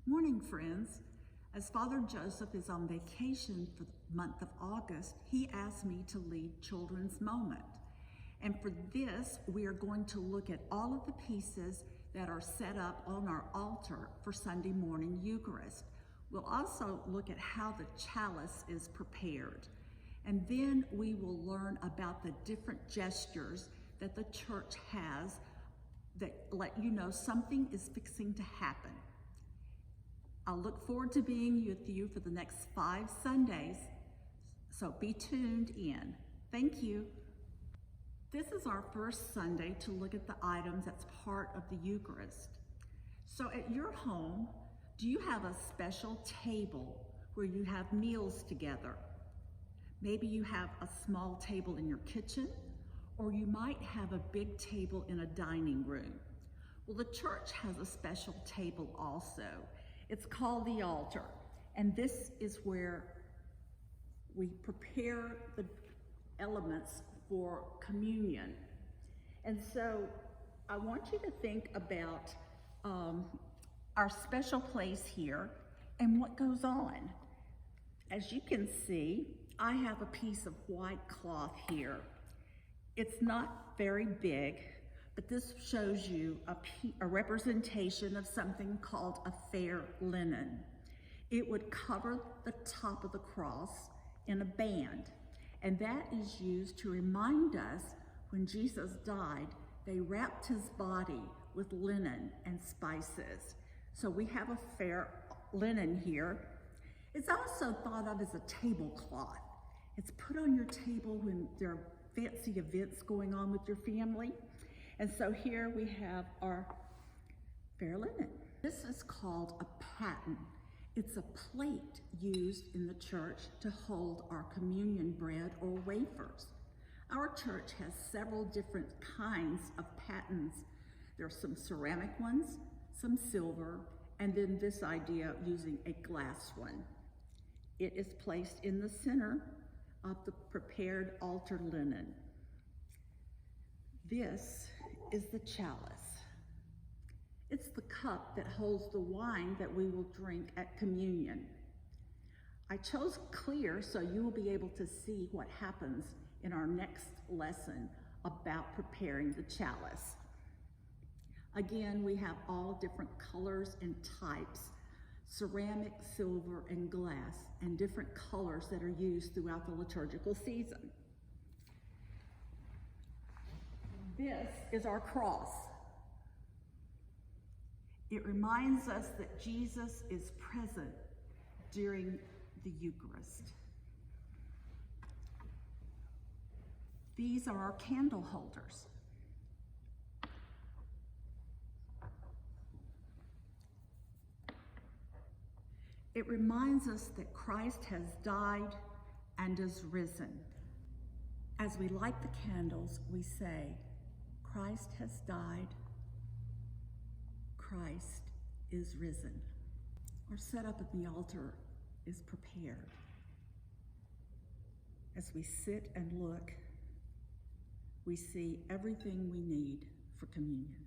Morning, friends. As Father Joseph is on vacation for the month of August, he asked me to lead Children's Moment. And for this, we are going to look at all of the pieces that are set up on our altar for Sunday morning Eucharist. We'll also look at how the chalice is prepared. And then we will learn about the different gestures that the church has that let you know something is fixing to happen. I'll look forward to being with you for the next 5 Sundays, so be tuned in. Thank you. This is our first Sunday to look at the items that's part of the Eucharist. So at your home, do you have a special table where you have meals together? Maybe you have a small table in your kitchen, or you might have a big table in a dining room. Well, the church has a special table also. It's called the altar, and this is where we prepare the elements for communion. And so I want you to think about our special place here and what goes on. As you can see, I have a piece of white cloth here. It's not very big, but this shows you a representation of something called a fair linen. It would cover the top of the cross in a band, and that is used to remind us when Jesus died, they wrapped his body with linen and spices. So we have a fair linen here. It's also thought of as a tablecloth. It's put on your table when there are fancy events going on with your family. And so here we have our fair linen. This is called a paten. It's a plate used in the church to hold our communion bread or wafers. Our church has several different kinds of patens. There are some ceramic ones, some silver, and then this idea of using a glass one. It is placed in the center of the prepared altar linen. This is the chalice. It's the cup that holds the wine that we will drink at communion. I chose clear so you will be able to see what happens in our next lesson about preparing the chalice. Again, we have all different colors and types, ceramic, silver, and glass, and different colors that are used throughout the liturgical season. This is our cross. It reminds us that Jesus is present during the Eucharist. These are our candle holders. It reminds us that Christ has died and is risen. As we light the candles, we say, Christ has died, Christ is risen. Our setup at the altar is prepared. As we sit and look, we see everything we need for communion.